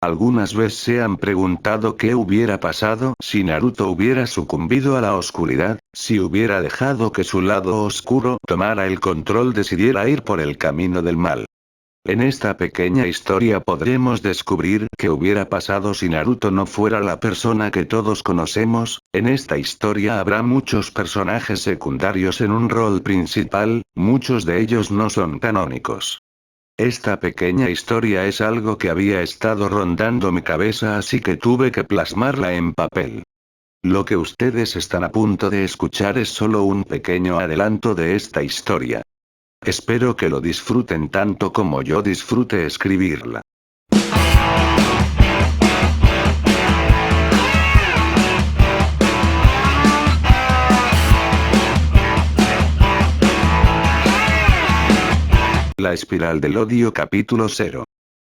Algunas veces se han preguntado qué hubiera pasado si Naruto hubiera sucumbido a la oscuridad, si hubiera dejado que su lado oscuro tomara el control, decidiera ir por el camino del mal. En esta pequeña historia podremos descubrir qué hubiera pasado si Naruto no fuera la persona que todos conocemos. En esta historia habrá muchos personajes secundarios en un rol principal, muchos de ellos no son canónicos. Esta pequeña historia es algo que había estado rondando mi cabeza, así que tuve que plasmarla en papel. Lo que ustedes están a punto de escuchar es solo un pequeño adelanto de esta historia. Espero que lo disfruten tanto como yo disfrute escribirla. La espiral del odio, capítulo 0.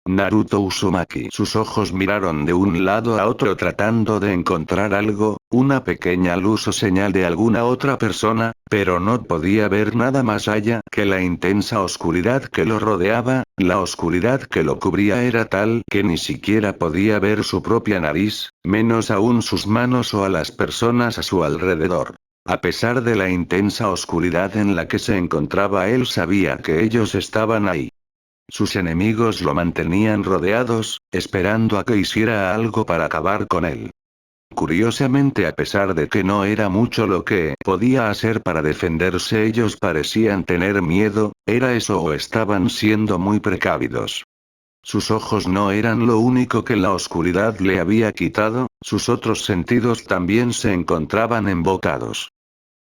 Naruto Uzumaki. Sus ojos miraron de un lado a otro tratando de encontrar algo, una pequeña luz o señal de alguna otra persona, pero no podía ver nada más allá que la intensa oscuridad que lo rodeaba. La oscuridad que lo cubría era tal que ni siquiera podía ver su propia nariz, menos aún sus manos o a las personas a su alrededor. A pesar de la intensa oscuridad en la que se encontraba, él sabía que ellos estaban ahí. Sus enemigos lo mantenían rodeados, esperando a que hiciera algo para acabar con él. Curiosamente, a pesar de que no era mucho lo que podía hacer para defenderse, ellos parecían tener miedo. ¿Era eso o estaban siendo muy precavidos? Sus ojos no eran lo único que la oscuridad le había quitado, sus otros sentidos también se encontraban embotados.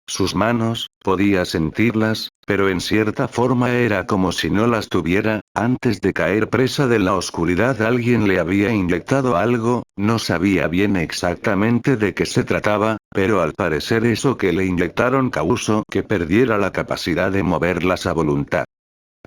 Sus manos, podía sentirlas, pero en cierta forma era como si no las tuviera. Antes de caer presa de la oscuridad, alguien le había inyectado algo, no sabía bien exactamente de qué se trataba, pero al parecer eso que le inyectaron causó que perdiera la capacidad de moverlas a voluntad.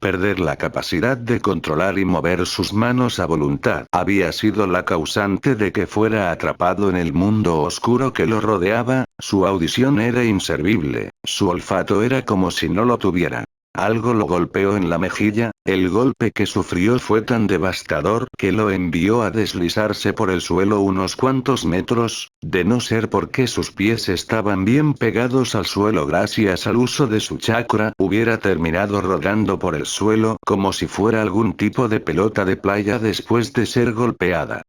Perder la capacidad de controlar y mover sus manos a voluntad había sido la causante de que fuera atrapado en el mundo oscuro que lo rodeaba. Su audición era inservible, su olfato era como si no lo tuviera. Algo lo golpeó en la mejilla. El golpe que sufrió fue tan devastador que lo envió a deslizarse por el suelo unos cuantos metros, de no ser porque sus pies estaban bien pegados al suelo gracias al uso de su chakra, hubiera terminado rodando por el suelo como si fuera algún tipo de pelota de playa después de ser golpeada.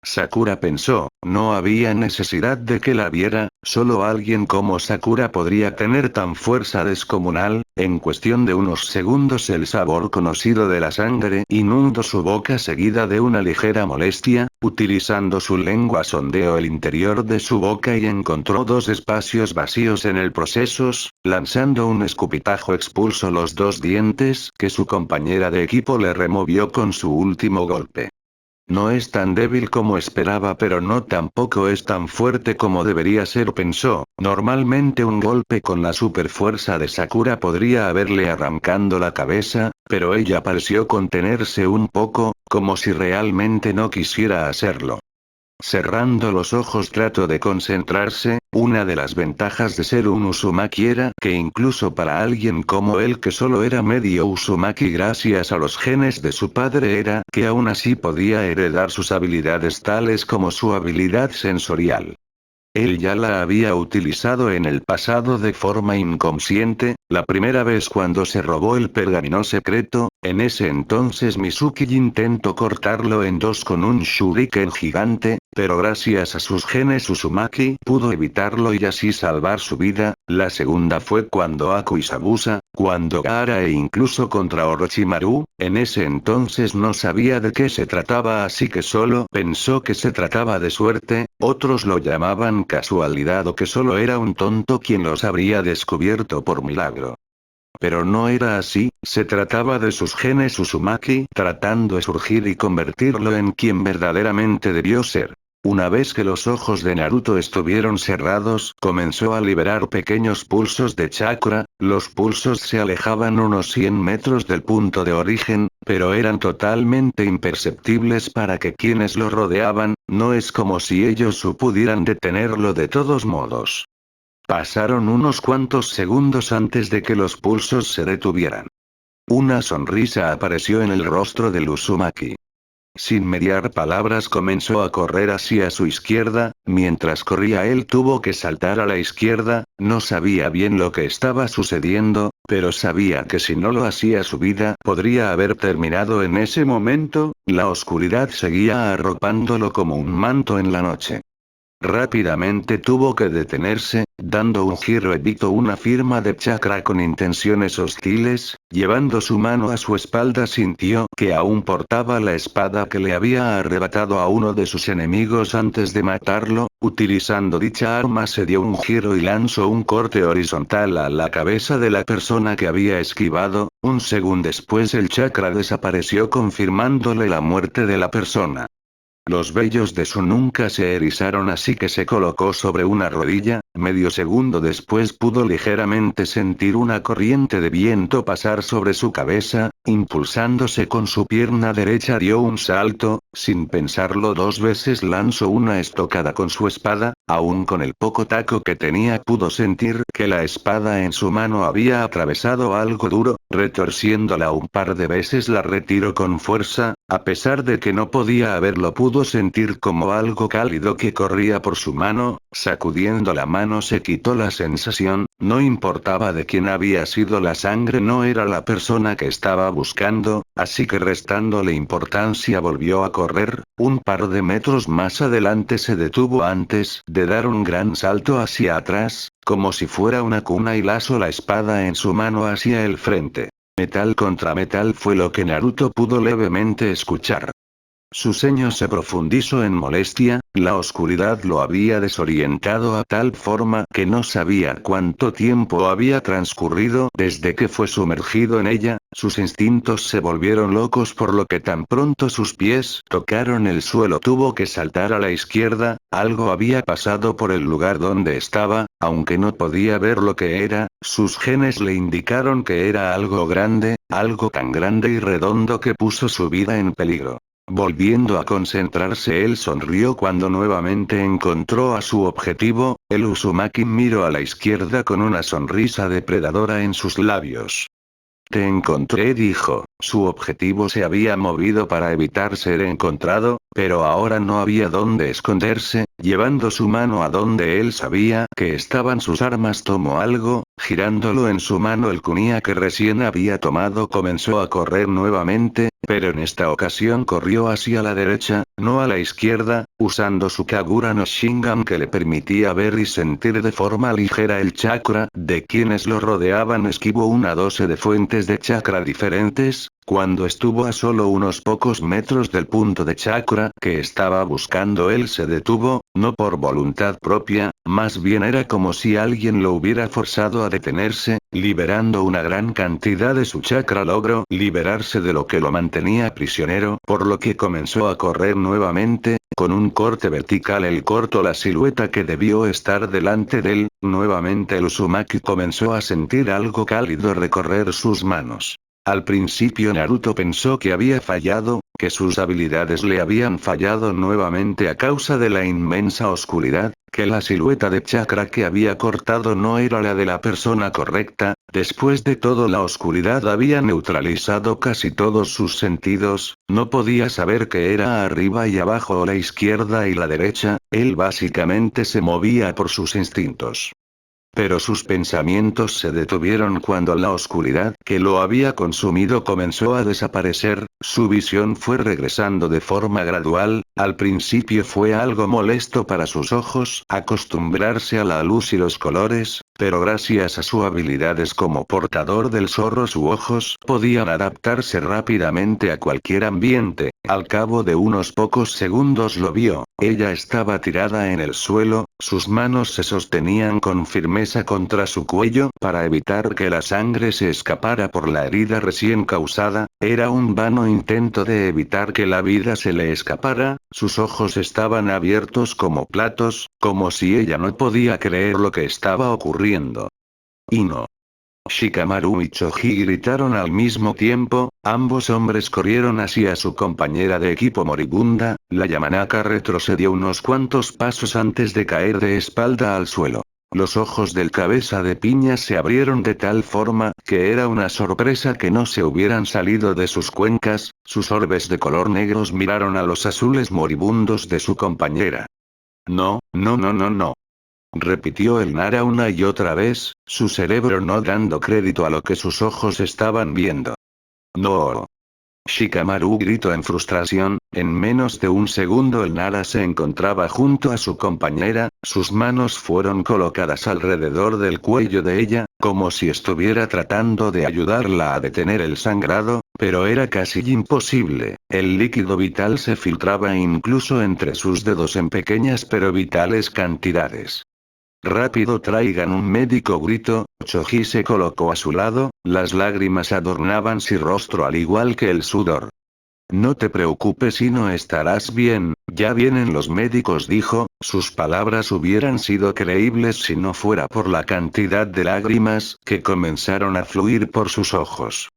Sakura pensó, no había necesidad de que la viera, solo alguien como Sakura podría tener tan fuerza descomunal. En cuestión de unos segundos el sabor conocido de la sangre inundó su boca seguida de una ligera molestia. Utilizando su lengua sondeó el interior de su boca y encontró dos espacios vacíos en el proceso. Lanzando un escupitajo expulsó los dos dientes que su compañera de equipo le removió con su último golpe. No es tan débil como esperaba, pero no tampoco es tan fuerte como debería ser, pensó. Normalmente un golpe con la superfuerza de Sakura podría haberle arrancado la cabeza, pero ella pareció contenerse un poco, como si realmente no quisiera hacerlo. Cerrando los ojos trató de concentrarse. Una de las ventajas de ser un Uzumaki era que incluso para alguien como él que solo era medio Uzumaki gracias a los genes de su padre era que aún así podía heredar sus habilidades tales como su habilidad sensorial. Él ya la había utilizado en el pasado de forma inconsciente, la primera vez cuando se robó el pergamino secreto. En ese entonces Mizuki intentó cortarlo en dos con un shuriken gigante, pero gracias a sus genes Uzumaki pudo evitarlo y así salvar su vida. La segunda fue cuando Aku y Sabusa, cuando Gaara e incluso contra Orochimaru. En ese entonces no sabía de qué se trataba, así que solo pensó que se trataba de suerte. Otros lo llamaban casualidad o que solo era un tonto quien los habría descubierto por milagro. Pero no era así, se trataba de sus genes Uzumaki tratando de surgir y convertirlo en quien verdaderamente debió ser. Una vez que los ojos de Naruto estuvieron cerrados, comenzó a liberar pequeños pulsos de chakra. Los pulsos se alejaban unos 100 metros del punto de origen, pero eran totalmente imperceptibles para que quienes lo rodeaban. No es como si ellos pudieran detenerlo de todos modos. Pasaron unos cuantos segundos antes de que los pulsos se detuvieran. Una sonrisa apareció en el rostro del Uzumaki. Sin mediar palabras comenzó a correr hacia su izquierda, mientras corría él tuvo que saltar a la izquierda, no sabía bien lo que estaba sucediendo, pero sabía que si no lo hacía su vida podría haber terminado en ese momento, la oscuridad seguía arropándolo como un manto en la noche. Rápidamente tuvo que detenerse, dando un giro evitó una firma de chakra con intenciones hostiles, llevando su mano a su espalda sintió que aún portaba la espada que le había arrebatado a uno de sus enemigos antes de matarlo, utilizando dicha arma se dio un giro y lanzó un corte horizontal a la cabeza de la persona que había esquivado, un segundo después el chakra desapareció confirmándole la muerte de la persona. Los vellos de su nuca se erizaron así que se colocó sobre una rodilla, medio segundo después pudo ligeramente sentir una corriente de viento pasar sobre su cabeza, impulsándose con su pierna derecha dio un salto, sin pensarlo dos veces lanzó una estocada con su espada, aún con el poco taco que tenía pudo sentir que la espada en su mano había atravesado algo duro, retorciéndola un par de veces la retiró con fuerza, a pesar de que no podía haberlo pudo sentir como algo cálido que corría por su mano, sacudiendo la mano se quitó la sensación, no importaba de quién había sido la sangre no era la persona que estaba buscando, así que restándole importancia volvió a correr, un par de metros más adelante se detuvo antes de dar un gran salto hacia atrás, como si fuera una cuna y lanzó la espada en su mano hacia el frente. Metal contra metal fue lo que Naruto pudo levemente escuchar. Su ceño se profundizó en molestia, la oscuridad lo había desorientado a tal forma que no sabía cuánto tiempo había transcurrido desde que fue sumergido en ella, sus instintos se volvieron locos por lo que tan pronto sus pies tocaron el suelo tuvo que saltar a la izquierda, algo había pasado por el lugar donde estaba, aunque no podía ver lo que era, sus genes le indicaron que era algo grande, algo tan grande y redondo que puso su vida en peligro. Volviendo a concentrarse él sonrió cuando nuevamente encontró a su objetivo, el Uzumaki miró a la izquierda con una sonrisa depredadora en sus labios. Te encontré dijo, su objetivo se había movido para evitar ser encontrado, pero ahora no había dónde esconderse, llevando su mano a donde él sabía que estaban sus armas tomó algo, girándolo en su mano el kunai que recién había tomado comenzó a correr nuevamente, pero en esta ocasión corrió hacia la derecha, no a la izquierda, usando su Kagura no Shingan que le permitía ver y sentir de forma ligera el chakra de quienes lo rodeaban esquivó una doce de fuentes de chakra diferentes, cuando estuvo a solo unos pocos metros del punto de chakra que estaba buscando él se detuvo, no por voluntad propia, más bien era como si alguien lo hubiera forzado a detenerse, liberando una gran cantidad de su chakra logró liberarse de lo que lo mantenía prisionero, por lo que comenzó a correr nuevamente, con un corte vertical él cortó la silueta que debió estar delante de él, nuevamente el Uzumaki comenzó a sentir algo cálido recorrer sus manos. Al principio Naruto pensó que había fallado, que sus habilidades le habían fallado nuevamente a causa de la inmensa oscuridad, que la silueta de chakra que había cortado no era la de la persona correcta, después de todo la oscuridad había neutralizado casi todos sus sentidos, no podía saber que era arriba y abajo o la izquierda y la derecha, él básicamente se movía por sus instintos. Pero sus pensamientos se detuvieron cuando la oscuridad que lo había consumido comenzó a desaparecer, su visión fue regresando de forma gradual, al principio fue algo molesto para sus ojos acostumbrarse a la luz y los colores, pero gracias a sus habilidades como portador del zorro sus ojos podían adaptarse rápidamente a cualquier ambiente, al cabo de unos pocos segundos lo vio, ella estaba tirada en el suelo, sus manos se sostenían con firmeza contra su cuello para evitar que la sangre se escapara por la herida recién causada, era un vano intento de evitar que la vida se le escapara, sus ojos estaban abiertos como platos, como si ella no podía creer lo que estaba ocurriendo. Y no. Shikamaru y Choji gritaron al mismo tiempo, ambos hombres corrieron hacia su compañera de equipo moribunda, la Yamanaka retrocedió unos cuantos pasos antes de caer de espalda al suelo. Los ojos del cabeza de piña se abrieron de tal forma, que era una sorpresa que no se hubieran salido de sus cuencas, sus orbes de color negros miraron a los azules moribundos de su compañera. No, no, no, no, no. Repitió el Nara una y otra vez, su cerebro no dando crédito a lo que sus ojos estaban viendo. No. Shikamaru gritó en frustración, en menos de un segundo el Nara se encontraba junto a su compañera, sus manos fueron colocadas alrededor del cuello de ella, como si estuviera tratando de ayudarla a detener el sangrado, pero era casi imposible, el líquido vital se filtraba incluso entre sus dedos en pequeñas pero vitales cantidades. Rápido traigan un médico, gritó. Choji se colocó a su lado, las lágrimas adornaban su rostro al igual que el sudor. No te preocupes y no estarás bien, ya vienen los médicos, dijo, sus palabras hubieran sido creíbles si no fuera por la cantidad de lágrimas que comenzaron a fluir por sus ojos.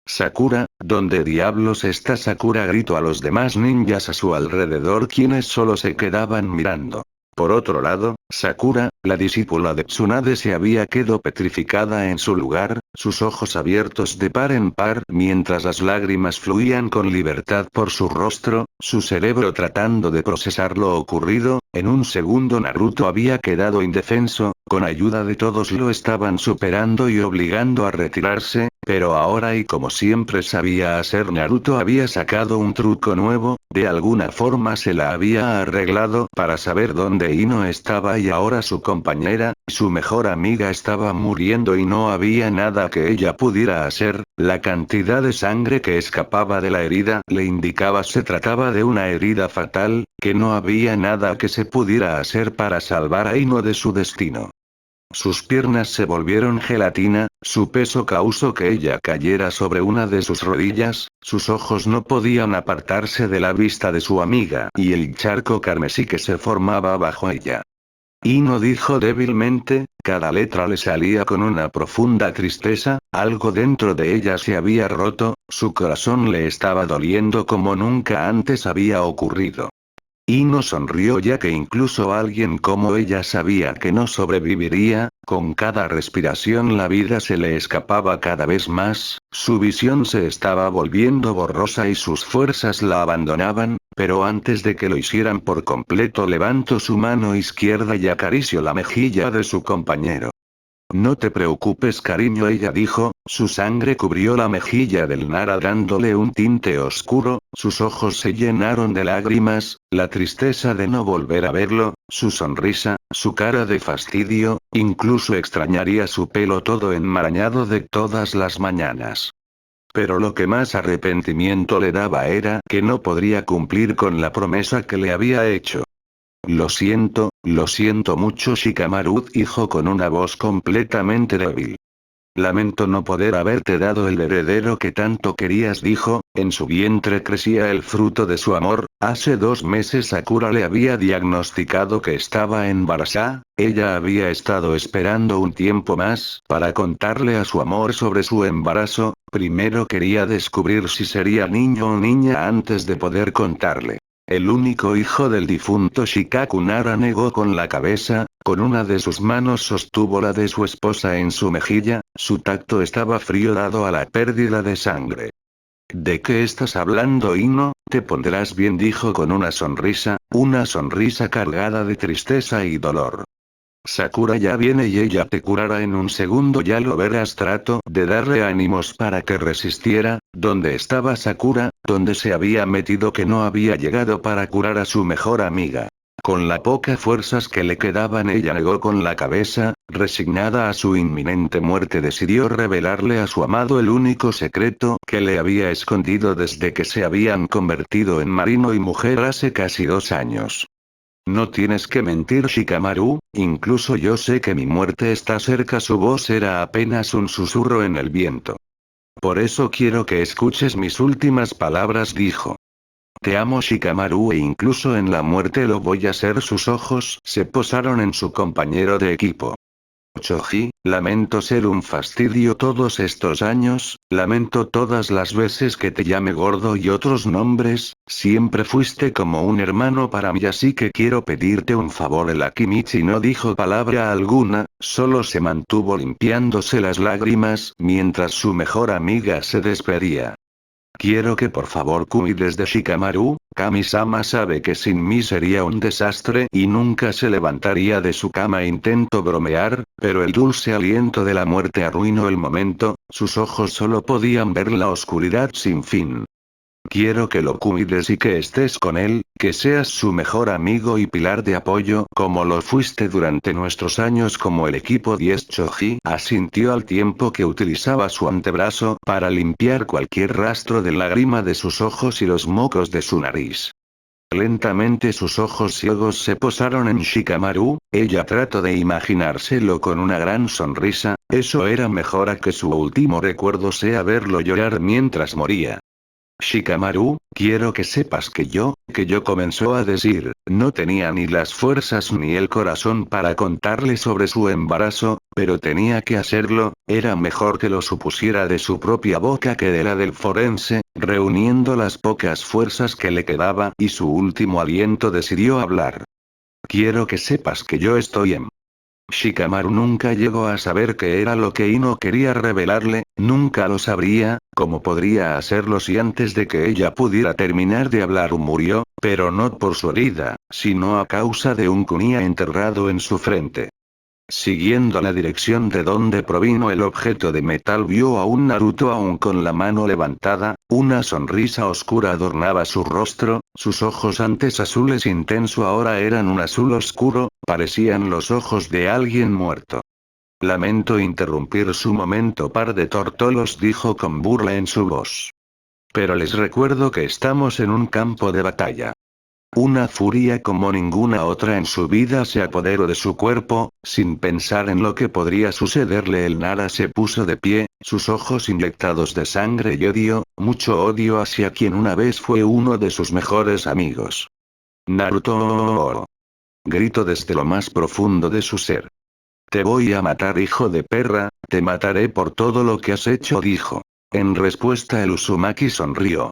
Sakura, ¿dónde diablos está Sakura? Gritó a los demás ninjas a su alrededor, quienes solo se quedaban mirando. Por otro lado, Sakura, la discípula de Tsunade, se había quedado petrificada en su lugar, sus ojos abiertos de par en par mientras las lágrimas fluían con libertad por su rostro, su cerebro tratando de procesar lo ocurrido. En un segundo Naruto había quedado indefenso, con ayuda de todos lo estaban superando y obligando a retirarse, pero ahora y como siempre sabía hacer, Naruto había sacado un truco nuevo, de alguna forma se la había arreglado para saber dónde Ino estaba y ahora su compañera, su mejor amiga, estaba muriendo y no había nada que ella pudiera hacer, la cantidad de sangre que escapaba de la herida le indicaba se trataba de una herida fatal, que no había nada que se pudiera hacer para salvar a Ino de su destino. Sus piernas se volvieron gelatina, su peso causó que ella cayera sobre una de sus rodillas, sus ojos no podían apartarse de la vista de su amiga y el charco carmesí que se formaba bajo ella. Ino, dijo débilmente, cada letra le salía con una profunda tristeza, algo dentro de ella se había roto, su corazón le estaba doliendo como nunca antes había ocurrido. Ino sonrió ya que incluso alguien como ella sabía que no sobreviviría, con cada respiración la vida se le escapaba cada vez más, su visión se estaba volviendo borrosa y sus fuerzas la abandonaban, pero antes de que lo hicieran por completo levantó su mano izquierda y acarició la mejilla de su compañero. No te preocupes, cariño, ella dijo, su sangre cubrió la mejilla del Nara dándole un tinte oscuro, sus ojos se llenaron de lágrimas, la tristeza de no volver a verlo, su sonrisa, su cara de fastidio, incluso extrañaría su pelo todo enmarañado de todas las mañanas. Pero lo que más arrepentimiento le daba era que no podría cumplir con la promesa que le había hecho. Lo siento mucho, Shikamaru dijo con una voz completamente débil. Lamento no poder haberte dado el heredero que tanto querías, dijo, en su vientre crecía el fruto de su amor, hace 2 meses Sakura le había diagnosticado que estaba embarazada, ella había estado esperando un tiempo más para contarle a su amor sobre su embarazo, primero quería descubrir si sería niño o niña antes de poder contarle. El único hijo del difunto Shikaku. Nara negó con la cabeza, con una de sus manos sostuvo la de su esposa en su mejilla, su tacto estaba frío dado a la pérdida de sangre. ¿De qué estás hablando, Ino? Te pondrás bien, dijo con una sonrisa cargada de tristeza y dolor. Sakura ya viene y ella te curará en un segundo, ya lo verás. Trato de darle ánimos para que resistiera. ¿Dónde estaba Sakura? ¿Dónde se había metido que no había llegado para curar a su mejor amiga? Con las pocas fuerzas que le quedaban ella negó con la cabeza, resignada a su inminente muerte decidió revelarle a su amado el único secreto que le había escondido desde que se habían convertido en marino y mujer hace casi 2 años. No tienes que mentir, Shikamaru, incluso yo sé que mi muerte está cerca. Su voz era apenas un susurro en el viento. Por eso quiero que escuches mis últimas palabras, dijo. Te amo, Shikamaru, e incluso en la muerte lo voy a hacer. Sus ojos se posaron en su compañero de equipo. Choji, lamento ser un fastidio todos estos años, lamento todas las veces que te llamé gordo y otros nombres, siempre fuiste como un hermano para mí, así que quiero pedirte un favor. El Akimichi no dijo palabra alguna, solo se mantuvo limpiándose las lágrimas mientras su mejor amiga se despedía. Quiero que por favor cuides de Shikamaru, Kami-sama sabe que sin mí sería un desastre y nunca se levantaría de su cama. Intentó bromear, pero el dulce aliento de la muerte arruinó el momento, sus ojos solo podían ver la oscuridad sin fin. Quiero que lo cuides y que estés con él, que seas su mejor amigo y pilar de apoyo como lo fuiste durante nuestros años como el equipo 10. Choji asintió al tiempo que utilizaba su antebrazo para limpiar cualquier rastro de lágrima de sus ojos y los mocos de su nariz. Lentamente sus ojos ciegos se posaron en Shikamaru, ella trató de imaginárselo con una gran sonrisa, eso era mejor a que su último recuerdo sea verlo llorar mientras moría. Shikamaru, quiero que sepas que yo comenzó a decir, no tenía ni las fuerzas ni el corazón para contarle sobre su embarazo, pero tenía que hacerlo, era mejor que lo supusiera de su propia boca que de la del forense, reuniendo las pocas fuerzas que le quedaba y su último aliento decidió hablar. Quiero que sepas que yo estoy en... Shikamaru nunca llegó a saber qué era lo que Ino quería revelarle, nunca lo sabría, como podría hacerlo si antes de que ella pudiera terminar de hablar murió, pero no por su herida, sino a causa de un kunai enterrado en su frente. Siguiendo la dirección de donde provino el objeto de metal, vio a un Naruto aún con la mano levantada, una sonrisa oscura adornaba su rostro, sus ojos antes azules intenso ahora eran un azul oscuro, parecían los ojos de alguien muerto. Lamento interrumpir su momento, par de tortolos, dijo con burla en su voz. Pero les recuerdo que estamos en un campo de batalla. Una furia como ninguna otra en su vida se apoderó de su cuerpo, sin pensar en lo que podría sucederle el Nara se puso de pie, sus ojos inyectados de sangre y odio, mucho odio hacia quien una vez fue uno de sus mejores amigos. Naruto. Gritó desde lo más profundo de su ser. Te voy a matar, hijo de perra, te mataré por todo lo que has hecho, dijo. En respuesta el Uzumaki sonrió.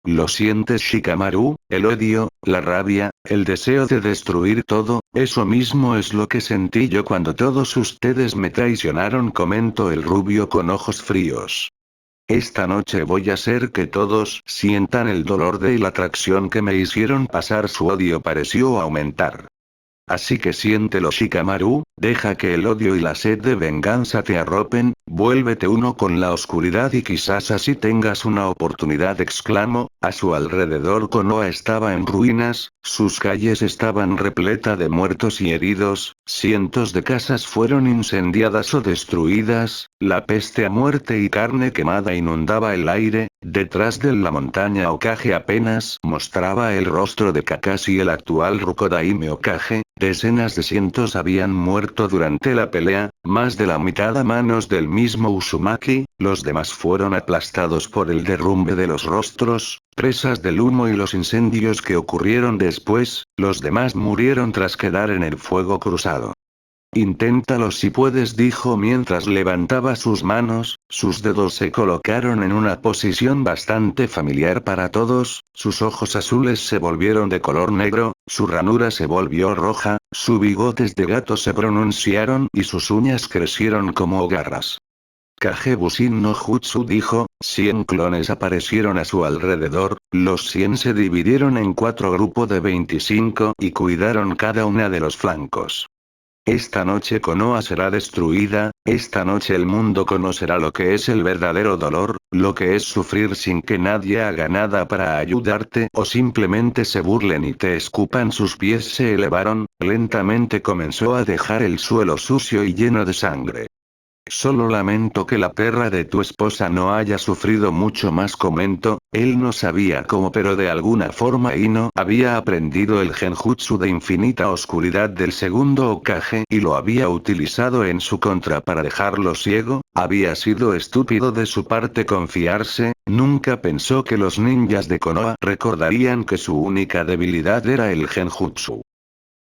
¿Lo sientes, Shikamaru? El odio, la rabia, el deseo de destruir todo, eso mismo es lo que sentí yo cuando todos ustedes me traicionaron, comentó el rubio con ojos fríos. Esta noche voy a hacer que todos sientan el dolor de la atracción que me hicieron pasar. Su odio pareció aumentar. Así que siéntelo, Shikamaru, deja que el odio y la sed de venganza te arropen, vuélvete uno con la oscuridad y quizás así tengas una oportunidad, exclamó. A su alrededor Konoha estaba en ruinas, sus calles estaban repletas de muertos y heridos, cientos de casas fueron incendiadas o destruidas, la peste a muerte y carne quemada inundaba el aire, detrás de la montaña Hokage apenas mostraba el rostro de Kakashi, el actual Rukodaime Hokage. Decenas de cientos habían muerto durante la pelea, más de la mitad a manos del mismo Uzumaki, los demás fueron aplastados por el derrumbe de los rostros, presas del humo y los incendios que ocurrieron después, los demás murieron tras quedar en el fuego cruzado. Inténtalo si puedes, dijo mientras levantaba sus manos, sus dedos se colocaron en una posición bastante familiar para todos, sus ojos azules se volvieron de color negro, su ranura se volvió roja, sus bigotes de gato se pronunciaron y sus uñas crecieron como garras. Kagebushin no Jutsu, dijo, 100 clones aparecieron a su alrededor, los 100 se dividieron en 4 grupos de 25 y cuidaron cada una de los flancos. Esta noche Konoha será destruida, esta noche el mundo conocerá lo que es el verdadero dolor, lo que es sufrir sin que nadie haga nada para ayudarte o simplemente se burlen y te escupan. Sus pies se elevaron, lentamente comenzó a dejar el suelo sucio y lleno de sangre. Solo lamento que la perra de tu esposa no haya sufrido mucho más, comentó. Él no sabía cómo, pero de alguna forma Ino había aprendido el genjutsu de infinita oscuridad del segundo Hokage y lo había utilizado en su contra para dejarlo ciego. Había sido estúpido de su parte confiarse, nunca pensó que los ninjas de Konoha recordarían que su única debilidad era el genjutsu.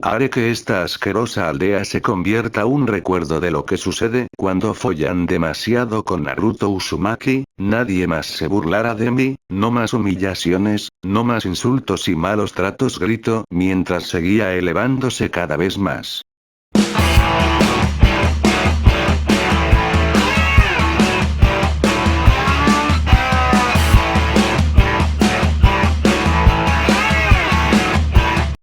Haré que esta asquerosa aldea se convierta un recuerdo de lo que sucede cuando follan demasiado con Naruto Uzumaki, nadie más se burlará de mí, no más humillaciones, no más insultos y malos tratos, gritó mientras seguía elevándose cada vez más.